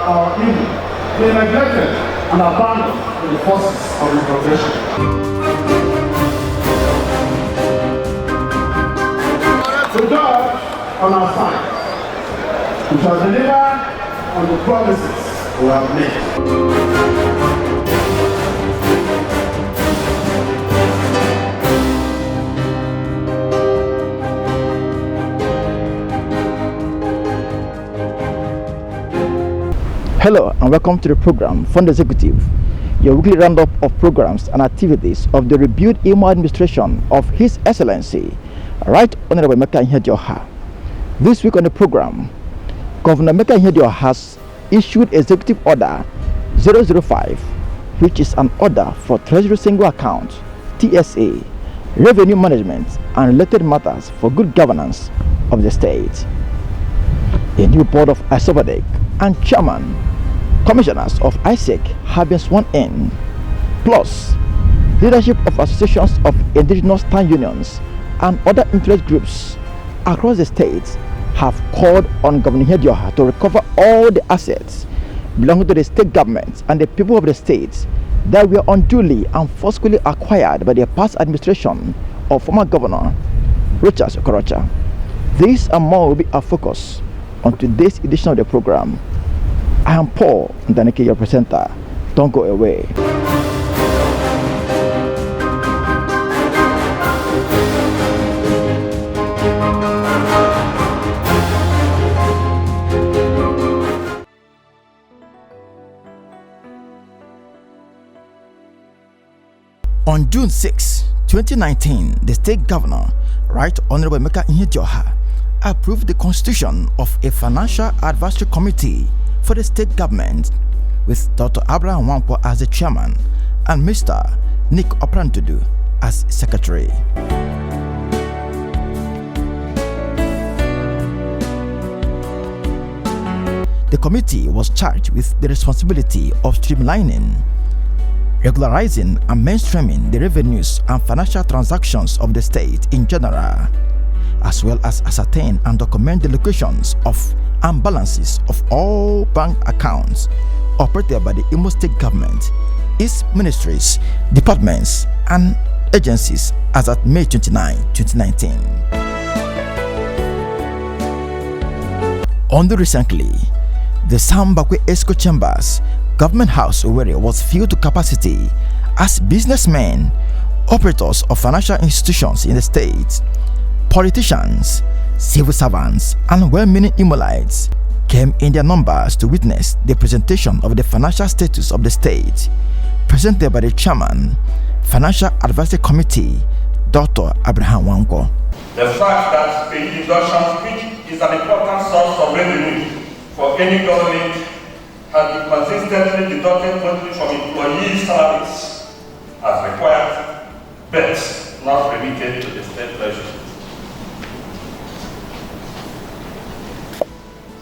our evil, they neglected and abandoned in the forces of the profession. So God, on our side, we shall deliver on the promises we have made. Hello and welcome to the program Fund Executive, your weekly roundup of programs and activities of the reviewed Imo administration of His Excellency, Right Honorable Emeka Ihedioha. This week on the program, Governor Emeka Ihedioha has issued Executive Order 005, which is an order for Treasury Single Account, TSA, revenue management and related matters for good governance of the state. A new board of Isobadek and chairman commissioners of ISEC have been sworn in. Plus, leadership of associations of indigenous town unions and other interest groups across the state have called on Governor Ihedioha to recover all the assets belonging to the state government and the people of the state that were unduly and forcefully acquired by the past administration of former Governor Richard Okorocha. This and more will be our focus on today's edition of the program. I am Paul Ndaneke, your presenter. Don't go away. On June 6, 2019, the state governor, Right Honorable Emeka Ihedioha, approved the constitution of a financial advisory committee for the state government, with Dr. Abraham Wankwo as the chairman and Mr. Nick Oprantudu as secretary. The committee was charged with the responsibility of streamlining, regularizing and mainstreaming the revenues and financial transactions of the state in general, as well as ascertain and document the locations of and balances of all bank accounts operated by the Imo State government, its ministries, departments, and agencies as at May 29, 2019. Only recently, the Sambakwe Esco Chambers Government House Owerri was filled to capacity as businessmen, operators of financial institutions in the state, politicians, civil servants, and well-meaning Imolites came in their numbers to witness the presentation of the financial status of the state, presented by the chairman, Financial Advisory Committee, Dr. Abraham Wankwo. The fact that pay deduction, which is an important source of revenue for any government, has been consistently deducted only from employees' salaries as required, but not remitted to the state treasury.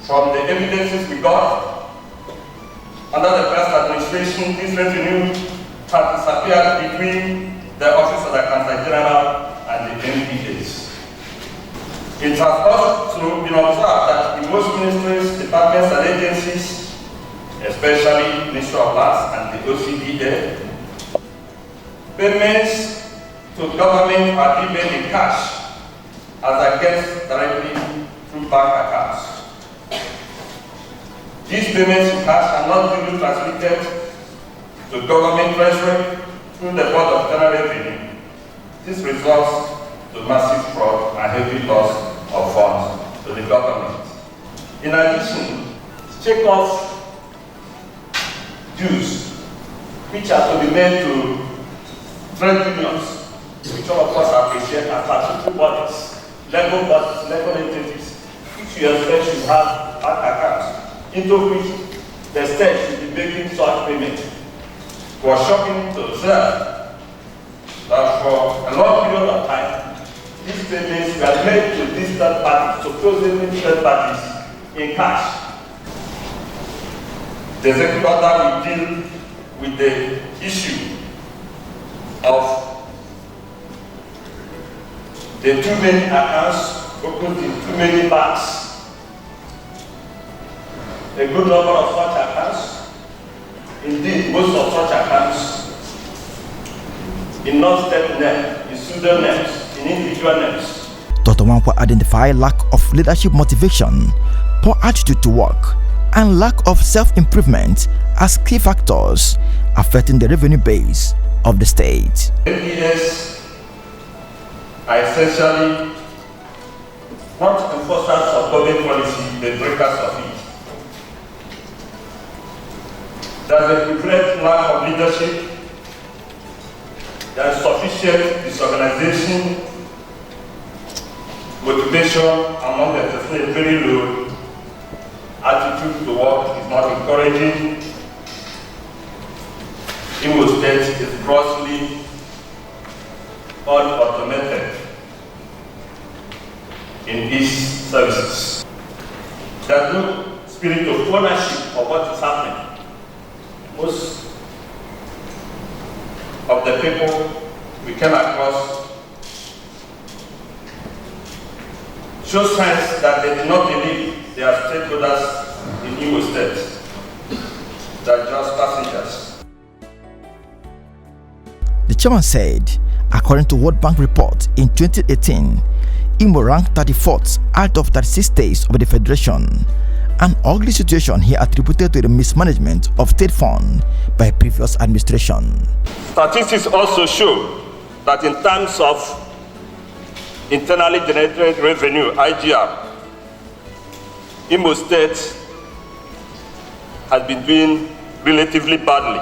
From the evidences we got, under the past administration, this revenue has disappeared between the Office of the Accountant General and the MPAs. It has also been observed that in most ministries, departments, and agencies, especially Ministry of Lands and the OCDA, payments to government are being made in cash as against directly through bank accounts. These payments in cash are not duly transmitted to government treasury through the Board of General Revenue. This results to massive fraud and heavy loss of funds to the government. In addition, check-off dues, which are to be made to trade unions, which all of us appreciate as statutory bodies, legal entities, which you expect should have bank accounts, into which the state should be making such payment. It was shocking to observe that for a long period of time, these payments were made to distant parties, supposedly third parties, in cash. The executive order will deal with the issue of the too many accounts opened in too many banks. A good number of such accounts. Indeed, most of such accounts in non-state names, in pseudo names, in individual names. Dr. Wankwa identified lack of leadership motivation, poor attitude to work, and lack of self-improvement as key factors affecting the revenue base of the state. NPS are essentially not enforcers of government policy, the breakers of it. There's a prevalent lack of leadership. There is sufficient disorganization, motivation among the personnel very low. Attitude to work is not encouraging. Imo State is grossly unautomated in these services. There's no spirit of ownership of what is happening. Most of the people we came across show signs that they do not believe they are stakeholders in Imo State. They are just passengers. The chairman said, according to World Bank report in 2018, Imo ranked 34th out of 36 states of the Federation, an ugly situation he attributed to the mismanagement of state funds by previous administration. Statistics also show that in terms of internally generated revenue, IGR, Imo State has been doing relatively badly,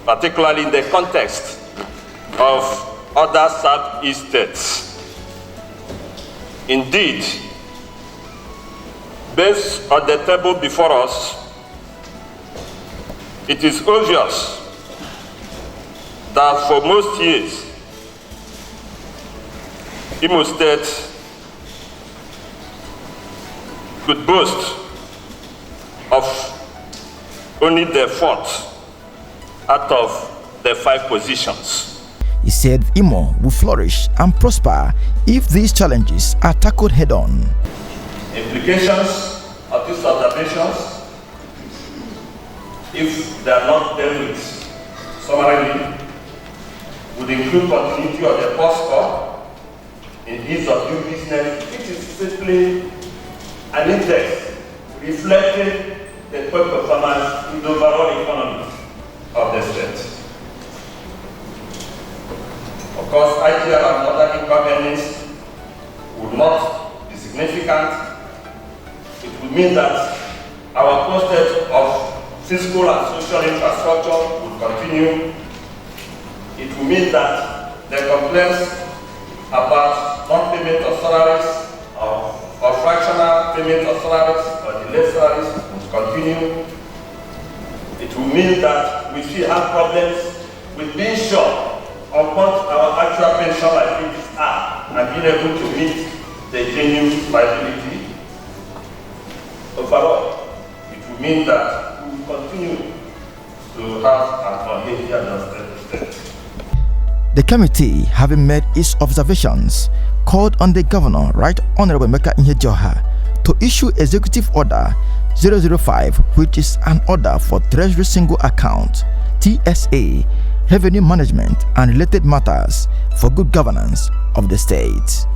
particularly in the context of other Southeast states. Indeed, based on the table before us, it is obvious that for most years, Imo State could boast of only the 4th out of the 5 positions. He said Imo will flourish and prosper if these challenges are tackled head-on. Implications of these observations, if they are not dealt with summarily, would include continuity of the post score in ease of doing business, which is simply an index reflecting the poor performance in the overall economy of the state. Of course, IGR and other income earnings would not be significant. It would mean that our process of fiscal and social infrastructure would continue. It would mean that the complaints about non-payment of salaries or fractional payment of salaries or delayed salaries would continue. It will mean that we still have problems with being sure of what our actual pension liabilities are and being able to meet the genuine liability. Overall, it will mean that we will continue to have an unhealthy and unstable state. The committee, having made its observations, called on the Governor, Right Honorable Emeka Ihedioha, to issue Executive Order 005, which is an order for Treasury Single Account, TSA, revenue management and related matters for good governance of the state.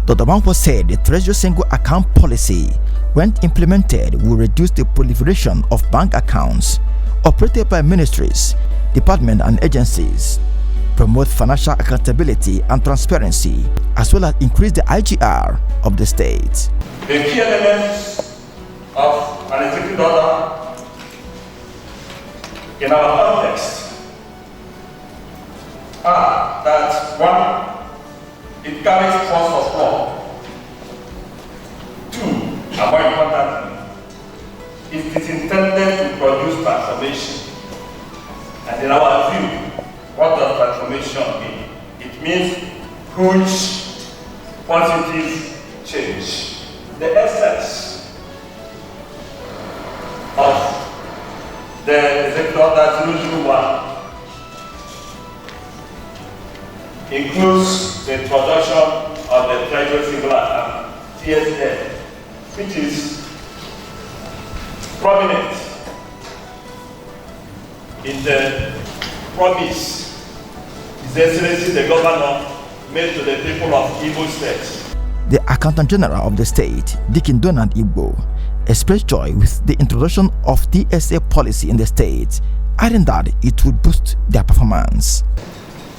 Dr. Wankwa said the Treasury Single Account policy, when implemented, will reduce the proliferation of bank accounts operated by ministries, departments and agencies, promote financial accountability and transparency, as well as increase the IGR of the state. The key elements of an executive order in our context are that 1, it carries force of law. 2, and more importantly, it is intended to produce transformation. And in our view, what does transformation mean? It means huge, positive change. The essence of the Executive Order 001 includes the introduction of the Treasury Single Account, TSA, which is prominent in the promise His Excellency the Governor made to the people of Igbo State. The Accountant General of the state, Dikin Donald Igbo, expressed joy with the introduction of TSA policy in the state, adding that it would boost their performance.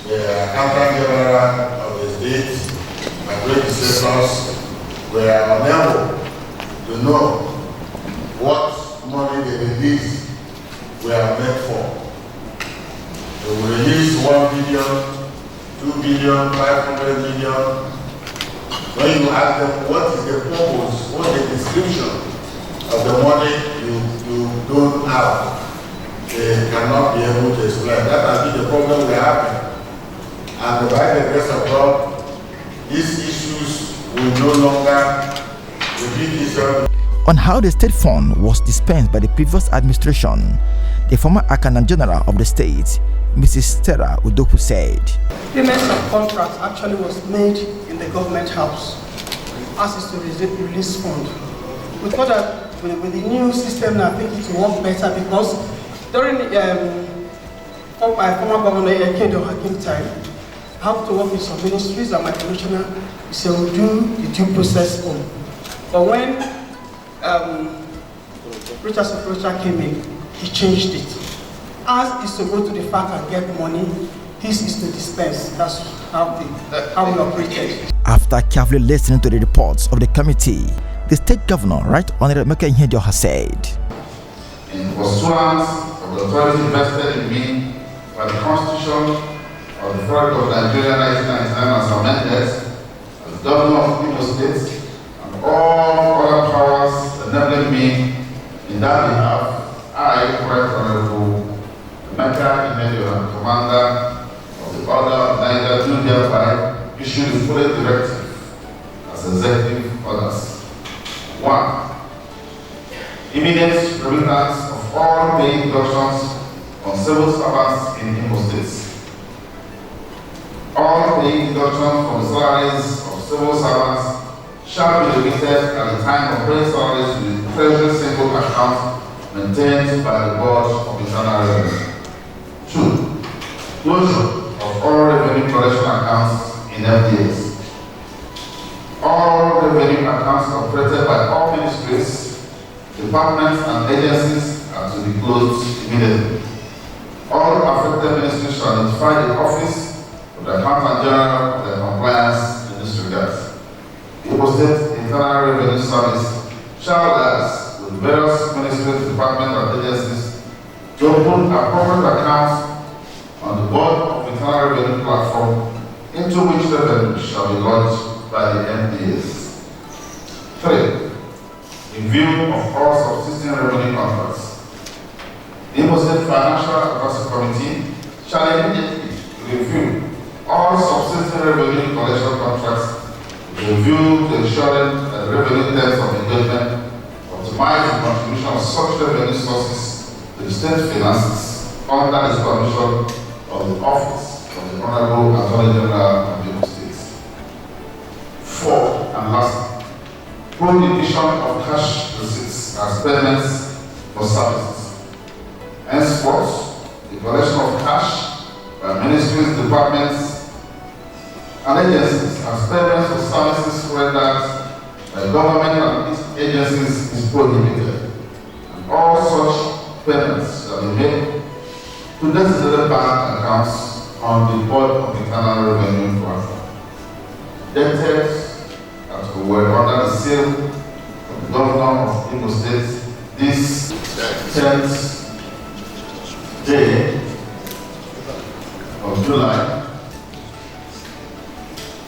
The Accountant General of the state, my predecessors, were unable to know what money they released were meant for. They will release 1 billion, 2 billion, 500 million. When you ask them what is the purpose, what is the description of the money you don't have, they cannot be able to explain. That has been the problem we are having. And by the grace of God, these issues will no longer repeat itself. On how the state fund was dispensed by the previous administration, the former Accountant General of the state, Mrs. Stella Udoku, said, Payments of contracts actually was made in the government house as is to release fund. We thought that with the new system now, I think it will work better because during my former governor Ekedo Hakim time, I have to work with some ministries and my commissioner said we'll do the due process fund. But when Richard Sokocha came in, he changed it. As is to go to the bank and get money, this is to dispense. That's how we operated. After carefully listening to the reports of the committee, the state governor, Right Honorable Meka Ihedioha, said, In pursuance of the authority vested in me by the Constitution of the Republic of Nigeria 1999 as amended, as Governor of Igbo State, and all other powers enabling me in that behalf, I, Right Honorable Meka Ihedioha, Commander of the Order of Nigeria, do hereby issue the following directive as executive orders. 1. Immediate remittance of all paying deductions on civil servants in Imo State. All paying deductions from the salaries of civil servants shall be remitted at the time of paying salaries to the Treasury Single Account maintained by the Board of Internal Revenue. 2. Closure of all revenue collection accounts in FDAs. All revenue accounts operated by all ministries, departments, and agencies are to be closed immediately. All affected ministries shall notify the Office of the Accountant General of their compliance in this regard. The Igbo State Internal Revenue Service shall liaise with various ministries, departments, and agencies to open appropriate accounts on the Board of Internal Revenue platform into which revenue shall be lodged by the MDAs. 3. Review of all subsisting revenue contracts. The Imo State Financial Advisory Committee shall immediately review all subsisting revenue collection contracts with a view to ensuring that revenue terms of engagement optimize the contribution of such revenue sources to the state finances under the supervision of the Office of the Honorable Attorney General of the Imo State. 4. And lastly, prohibition of cash receipts as payments for services. Henceforth, the collection of cash by ministries, departments, and agencies as payments for services rendered by government and its agencies is prohibited. And all such payments shall be made to designated bank accounts on the Board of Internal Revenue platform. Dated that we were under the seal of the Governor of Imo State this 10th day of July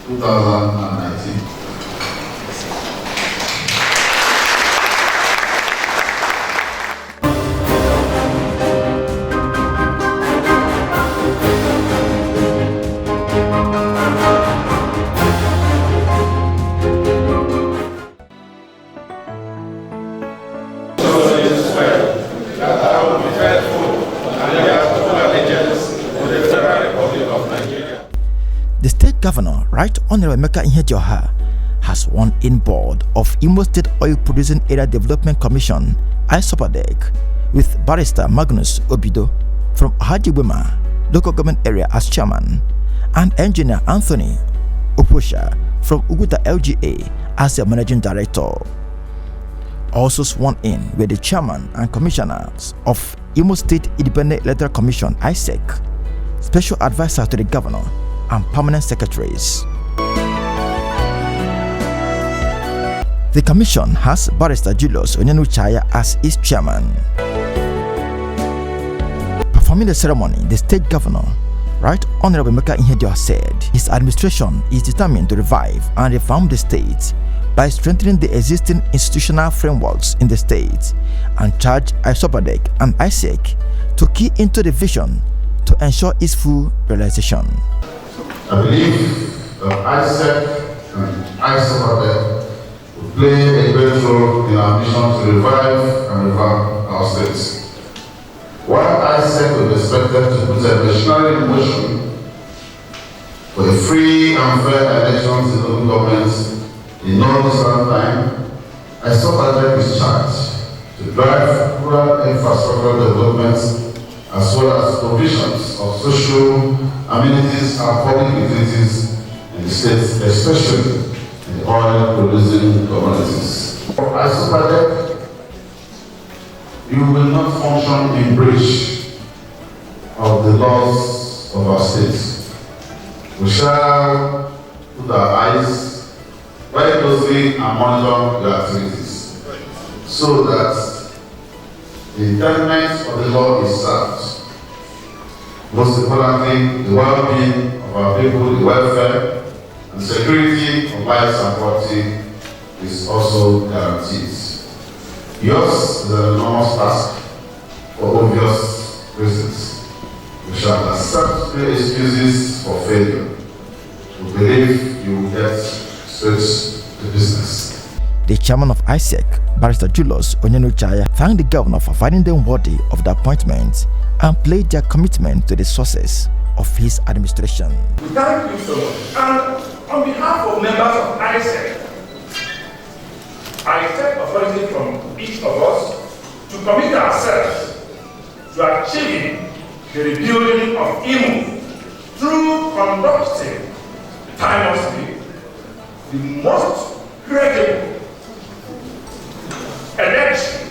2019. The state governor, Right Honorable Meka Ihedioha, has sworn in board of Imo State Oil Producing Area Development Commission ISOPADEC, with Barrister Magnus Obido from Hajiwema local government area as chairman, and Engineer Anthony Oposha from Uguta LGA as the managing director. Also sworn in were the chairman and commissioners of Imo State Independent Electoral Commission (ISEC), special advisor to the governor, and permanent secretaries. The commission has Barrister Julius Onyenuchaya as its chairman. Performing the ceremony, the state governor, Right Honorable Emeka Ihedioha, said his administration is determined to revive and reform the state by strengthening the existing institutional frameworks in the state, and charged ISOPADEC and ISEC to key into the vision to ensure its full realization. I believe that ISEC and ISOPADEC will play a great role in our mission to revive and revamp our states. While ISEC will be expected to put a machinery in motion for a free and fair elections in local governments in no distant time, ISOPADEC is charged to drive rural infrastructure developments as well as provisions of social amenities and public utilities in the state, especially in the oil-producing communities. For ISOPADEC, you will not function in breach of the laws of our state. We shall put our eyes very closely and monitor your activities so that the intent of the law is served. Most importantly, the well-being of our people, the welfare and security of lives and property is also guaranteed. Yours is an enormous task for obvious reasons. We shall accept no excuses for failure. We believe you will get straight to business. The chairman of ISEC, Barrister Julius Onyenuchaya, thanked the governor for finding them worthy of the appointment and pledged their commitment to the success of his administration. Thank you so much. And on behalf of members of ISEC, I take authority from each of us to commit ourselves to achieving the rebuilding of Imo through conducting timelessly the most credible election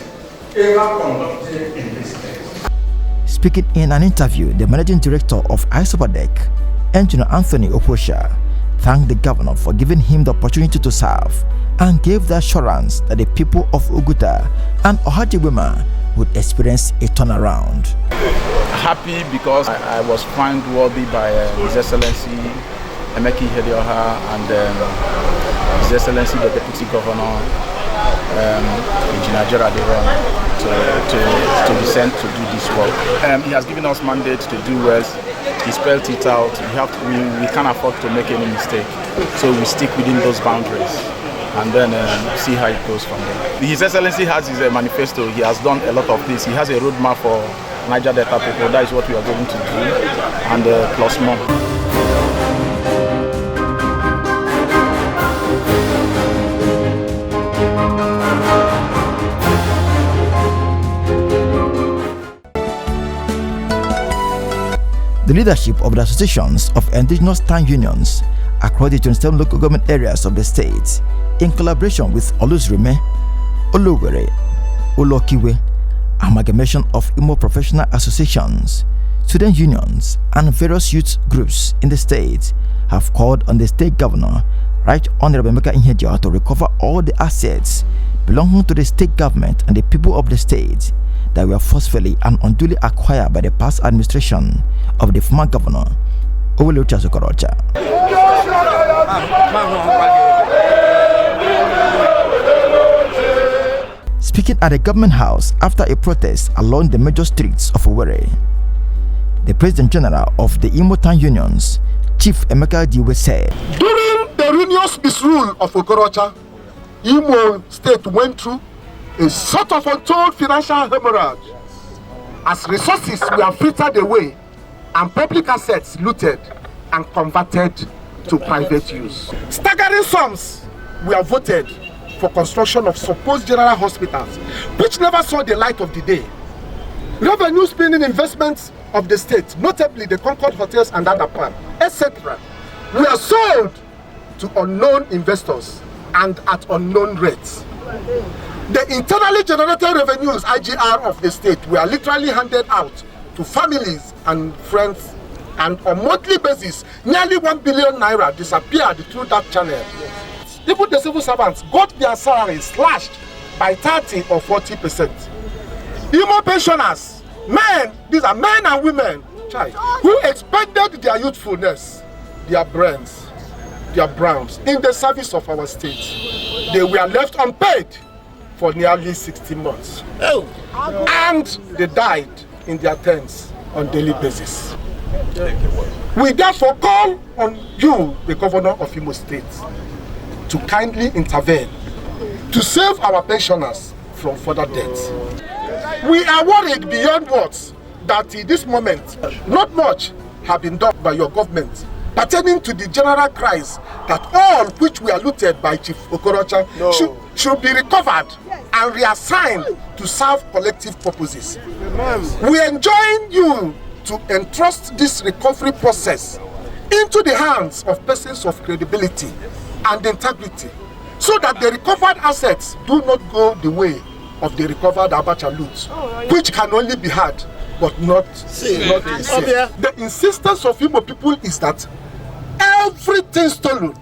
ever conducted in this state. Speaking in an interview, the managing director of ISOPADEC, Engineer Anthony Oposha, thanked the governor for giving him the opportunity to serve and gave the assurance that the people of Uguta and Ohajiwema would experience a turnaround. Happy because I was found worthy by His Excellency Emeka Ihedioha and His Excellency the Deputy Governor, Engineer Gerard to be sent to do this work. He has given us mandate to do well. He spelled it out. We can't afford to make any mistake, so we stick within those boundaries and then see how it goes from there. His Excellency has his manifesto. He has done a lot of this. He has a roadmap for Niger Delta people. That is what we are going to do, and plus more. The leadership of the associations of indigenous town unions across the 27 local government areas of the state, in collaboration with Oluzrime, Oluwere, Olokiwe, amalgamation of Imo professional associations, student unions, and various youth groups in the state, have called on the state governor, Right Honorable Emeka Ihedioha, to recover all the assets belonging to the state government and the people of the state that were forcefully and unduly acquired by the past administration of the former governor, Owele Okorocha. Speaking at the government house after a protest along the major streets of Owerri, the President General of the Imo Town Unions, Chief Emeka Diwe, said, during the ruinous misrule of Okorocha, Imo State went through a sort of untold financial hemorrhage as resources were filtered away and public assets looted and converted to private use. Staggering sums were voted for construction of supposed general hospitals, which never saw the light of the day. Revenue spending investments of the state, notably the Concord hotels and Adapan, etc., were sold to unknown investors and at unknown rates. The internally generated revenues, IGR, of the state were literally handed out to families and friends, and on a monthly basis, nearly 1 billion naira disappeared through that channel. Even the civil servants got their salaries slashed by 30 or 40%. Imo pensioners, men, these are men and women, who expended their youthfulness, their brains, their browns in the service of our state. They were left unpaid for nearly 60 months. And they died in their tents on daily basis. We therefore call on you, the governor of Imo State, to kindly intervene to save our pensioners from further deaths. We are worried beyond words that in this moment, not much have been done by your government pertaining to the general cries that all which were looted by Chief Okorocha should be recovered and reassigned to serve collective purposes. We enjoin you to entrust this recovery process into the hands of persons of credibility and integrity, so that the recovered assets do not go the way of the recovered Abacha loot, which can only be had but not seen. The insistence of Igbo people is that everything stolen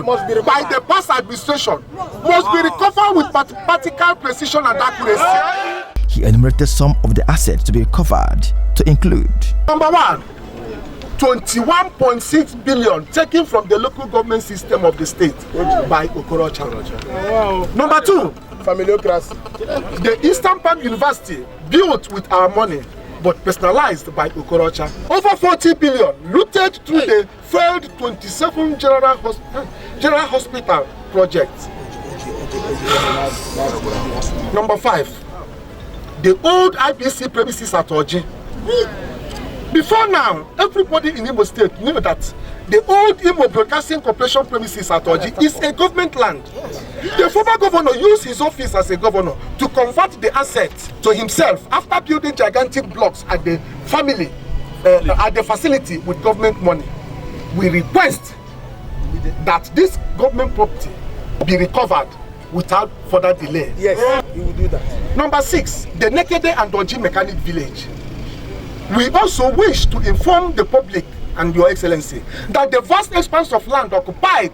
by the past administration must be recovered with mathematical precision and accuracy. He enumerated some of the assets to be recovered, to include: Number 1, 21.6 billion taken from the local government system of the state by Okorocha. Number 2, the Eastern Palm University, built with our money but personalized by Okorocha. Over 40 billion looted through the failed 27 general hospital projects. Number 5, the old IBC premises at Oji. Before now, everybody in Imo State knew that the old Imo Broadcasting Corporation premises at Oji is a government land. The former governor used his office as a governor to convert the assets to himself after building gigantic blocks at the facility with government money. We request that this government property be recovered without further delay. Yes, he will do that. Number 6, the Nekede and Oji Mechanic Village. We also wish to inform the public and Your Excellency that the vast expanse of land occupied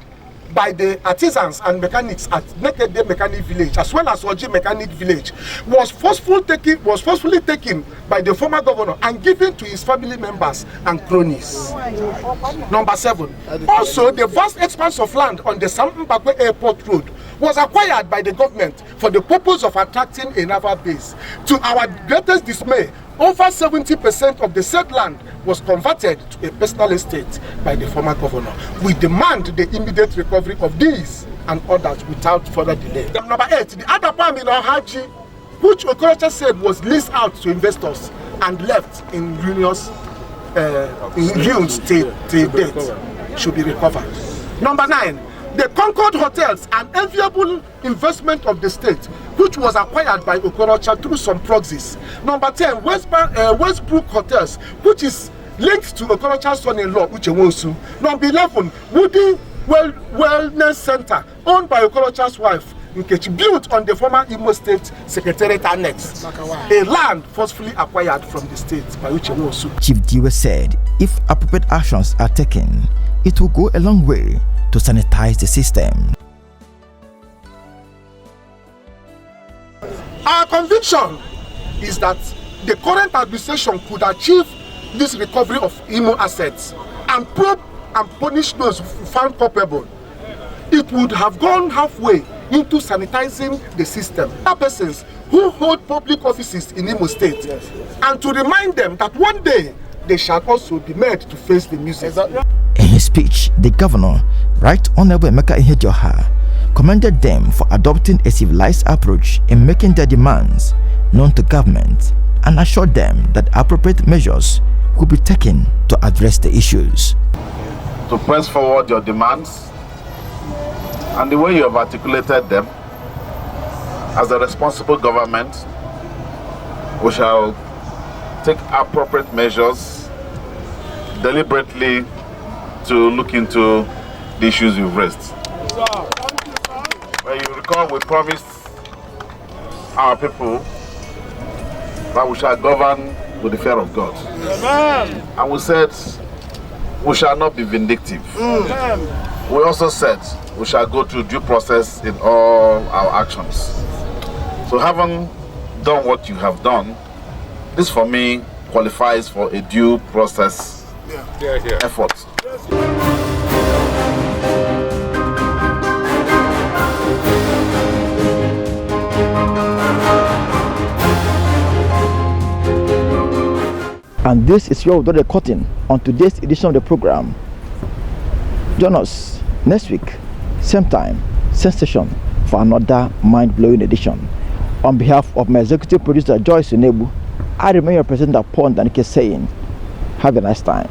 by the artisans and mechanics at Nekede Mechanic Village, as well as Oji Mechanic Village, was forcefully taken by the former governor and given to his family members and cronies. Number 7, also the vast expanse of land on the Sam Mbakwe Airport Road was acquired by the government for the purpose of attracting a naval base. To our greatest dismay, over 70% of the said land was converted to a personal estate by the former governor. We demand the immediate recovery of these and others without further delay. Number 8, the Adapam in Ohaji, which Okorocha said was leased out to investors and left in ruins till date, should be recovered. Number 9, the Concord hotels, an enviable investment of the state, which was acquired by Okorocha through some proxies. Number 10, Westbrook Hotels, which is linked to Okorocha's son-in-law, Uche Nwosu. Number 11, Woody Wellness Center, owned by Okorocha's wife, Nkechi, built on the former Imo State Secretariat Annex, a land forcefully acquired from the state by Uche Nwosu. Chief Diwe said if appropriate actions are taken, it will go a long way to sanitize the system. Our conviction is that the current administration could achieve this recovery of Imo assets and probe and punish those found culpable. It would have gone halfway into sanitizing the system. Other persons who hold public offices in Imo State, and to remind them that one day they shall also be made to face the music. In his speech, the governor, Right Honorable Emeka Ihedioha, commended them for adopting a civilized approach in making their demands known to government and assured them that appropriate measures will be taken to address the issues. To press forward your demands and the way you have articulated them, as a responsible government, we shall take appropriate measures deliberately to look into the issues you've raised. Well, you recall we promised our people that we shall govern with the fear of God. Amen. And we said we shall not be vindictive. We also said we shall go through due process in all our actions. So having done what you have done, this for me qualifies for a due process effort. And this is your Dode Cutting on today's edition of the program. Join us next week, same time, same station, for another mind-blowing edition. On behalf of my executive producer Joyce Unebu, I remain your presenter Paul Danike saying, have a nice time.